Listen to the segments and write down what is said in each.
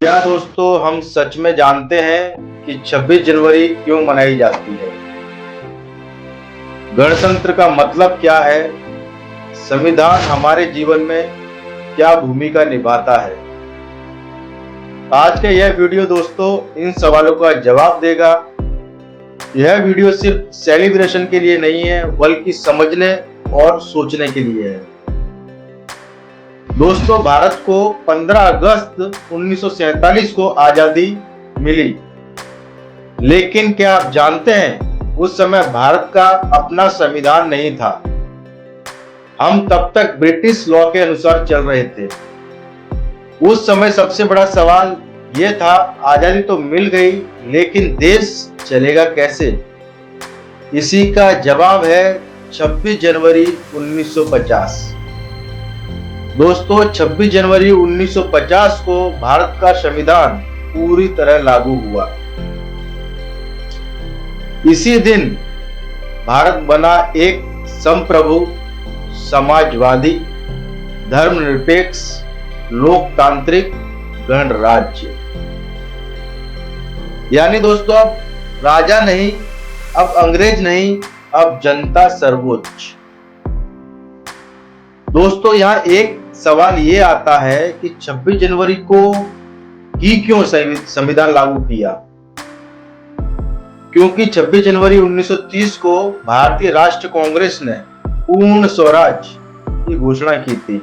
क्या दोस्तों हम सच में जानते हैं कि 26 जनवरी क्यों मनाई जाती है? गणतंत्र का मतलब क्या है? संविधान हमारे जीवन में क्या भूमिका निभाता है? आज का यह वीडियो दोस्तों इन सवालों का जवाब देगा। यह वीडियो सिर्फ सेलिब्रेशन के लिए नहीं है बल्कि समझने और सोचने के लिए है। दोस्तों, भारत को 15 अगस्त 1947 को आजादी मिली, लेकिन क्या आप जानते हैं उस समय भारत का अपना संविधान नहीं था। हम तब तक ब्रिटिश लॉ के अनुसार चल रहे थे। उस समय सबसे बड़ा सवाल यह था, आजादी तो मिल गई लेकिन देश चलेगा कैसे? इसी का जवाब है 26 जनवरी 1950। दोस्तों, 26 जनवरी 1950 को भारत का संविधान पूरी तरह लागू हुआ। इसी दिन भारत बना एक संप्रभु, समाजवादी, धर्मनिरपेक्ष, लोकतांत्रिक गणराज्य। यानी दोस्तों अब राजा नहीं, अब अंग्रेज नहीं, अब जनता सर्वोच्च। दोस्तों, यहाँ एक सवाल ये आता है कि 26 जनवरी को ही क्यों संविधान लागू किया? क्योंकि 26 जनवरी 1930 को भारतीय राष्ट्रीय कांग्रेस ने पूर्ण स्वराज की घोषणा की थी।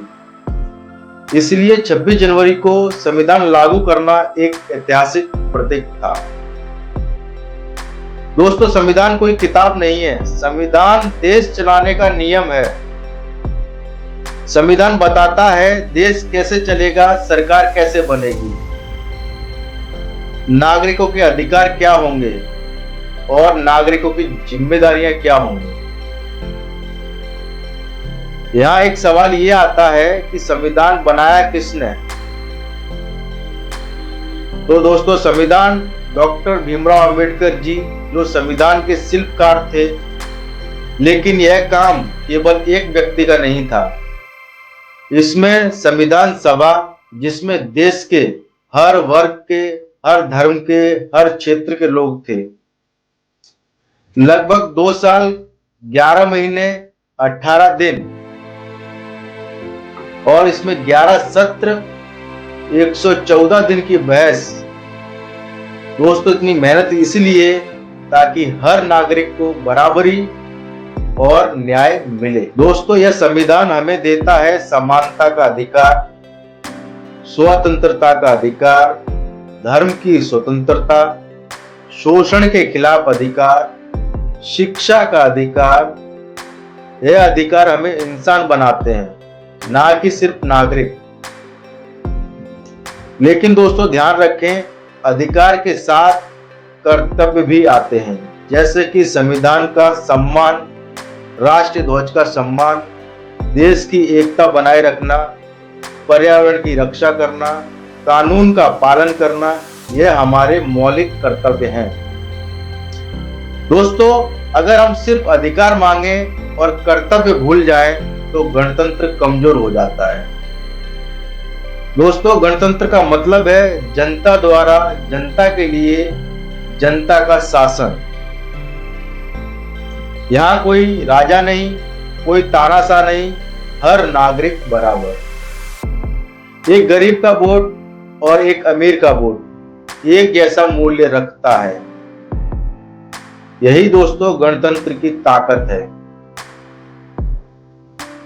इसलिए 26 जनवरी को संविधान लागू करना एक ऐतिहासिक प्रतीक था। दोस्तों, संविधान कोई किताब नहीं है, संविधान देश चलाने का नियम है। संविधान बताता है देश कैसे चलेगा, सरकार कैसे बनेगी, नागरिकों के अधिकार क्या होंगे और नागरिकों की जिम्मेदारियां क्या होंगी। यहाँ एक सवाल ये आता है कि संविधान बनाया किसने? तो दोस्तों, संविधान डॉक्टर भीमराव अंबेडकर जी, जो संविधान के शिल्पकार थे। लेकिन यह काम केवल एक व्यक्ति का नहीं था। इसमें संविधान सभा, जिसमें देश के हर वर्ग के, हर धर्म के, हर क्षेत्र के लोग थे, लगभग 2 साल 11 महीने 18 दिन और इसमें 11 सत्र, 114 दिन की बहस। दोस्तों, इतनी मेहनत इसलिए ताकि हर नागरिक को बराबरी और न्याय मिले। दोस्तों, यह संविधान हमें देता है समानता का अधिकार, स्वतंत्रता का अधिकार, धर्म की स्वतंत्रता, शोषण के खिलाफ अधिकार, शिक्षा का अधिकार। यह अधिकार हमें इंसान बनाते हैं, ना कि सिर्फ नागरिक। लेकिन दोस्तों ध्यान रखें, अधिकार के साथ कर्तव्य भी आते हैं, जैसे कि संविधान का सम्मान, राष्ट्रीय ध्वज का सम्मान, देश की एकता बनाए रखना, पर्यावरण की रक्षा करना, कानून का पालन करना। यह हमारे मौलिक कर्तव्य हैं। दोस्तों, अगर हम सिर्फ अधिकार मांगे और कर्तव्य भूल जाएं, तो गणतंत्र कमजोर हो जाता है। दोस्तों, गणतंत्र का मतलब है जनता द्वारा, जनता के लिए, जनता का शासन। यहाँ कोई राजा नहीं, कोई तानाशाह नहीं, हर नागरिक बराबर। एक गरीब का वोट और एक अमीर का वोट एक जैसा मूल्य रखता है। यही दोस्तों गणतंत्र की ताकत है।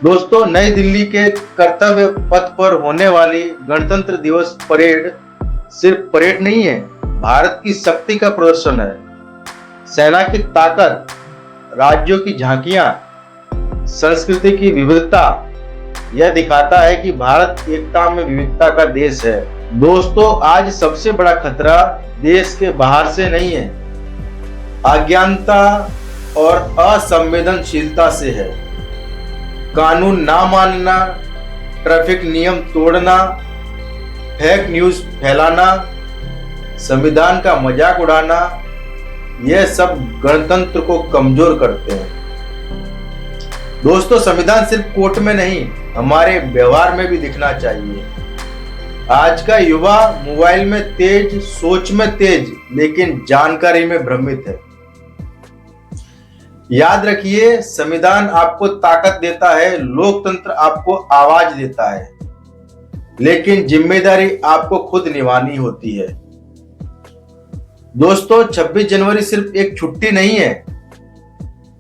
दोस्तों, नई दिल्ली के कर्तव्य पथ पर होने वाली गणतंत्र दिवस परेड सिर्फ परेड नहीं है, भारत की शक्ति का प्रदर्शन है। सेना की ताकत, राज्यों की झांकियां, संस्कृति की विविधता, यह दिखाता है कि भारत एकता में विविधता का देश है। दोस्तों, आज सबसे बड़ा खतरा देश के बाहर से नहीं है, अज्ञानता और असंवेदनशीलता से है। कानून ना मानना, ट्रैफिक नियम तोड़ना, फेक न्यूज फैलाना, संविधान का मजाक उड़ाना, यह सब गणतंत्र को कमजोर करते हैं। दोस्तों, संविधान सिर्फ कोर्ट में नहीं, हमारे व्यवहार में भी दिखना चाहिए। आज का युवा मोबाइल में तेज, सोच में तेज, लेकिन जानकारी में भ्रमित है। याद रखिए, संविधान आपको ताकत देता है, लोकतंत्र आपको आवाज देता है, लेकिन जिम्मेदारी आपको खुद निभानी होती है। दोस्तों, 26 जनवरी सिर्फ एक छुट्टी नहीं है।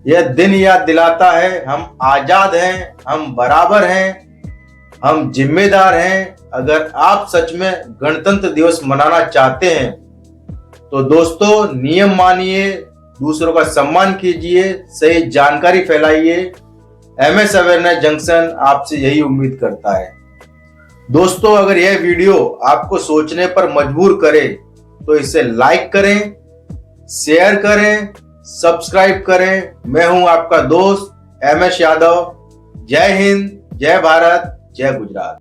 यह दिन याद दिलाता है हम आजाद हैं, हम बराबर हैं, हम जिम्मेदार हैं। अगर आप सच में गणतंत्र दिवस मनाना चाहते हैं तो दोस्तों, नियम मानिए, दूसरों का सम्मान कीजिए, सही जानकारी फैलाइए। एमएस अवेयरनेस जंक्शन आपसे यही उम्मीद करता है। दोस्तों, अगर यह वीडियो आपको सोचने पर मजबूर करे तो इसे लाइक करें, शेयर करें, सब्सक्राइब करें। मैं हूं आपका दोस्त एमएस यादव। जय हिंद, जय भारत, जय गुजरात।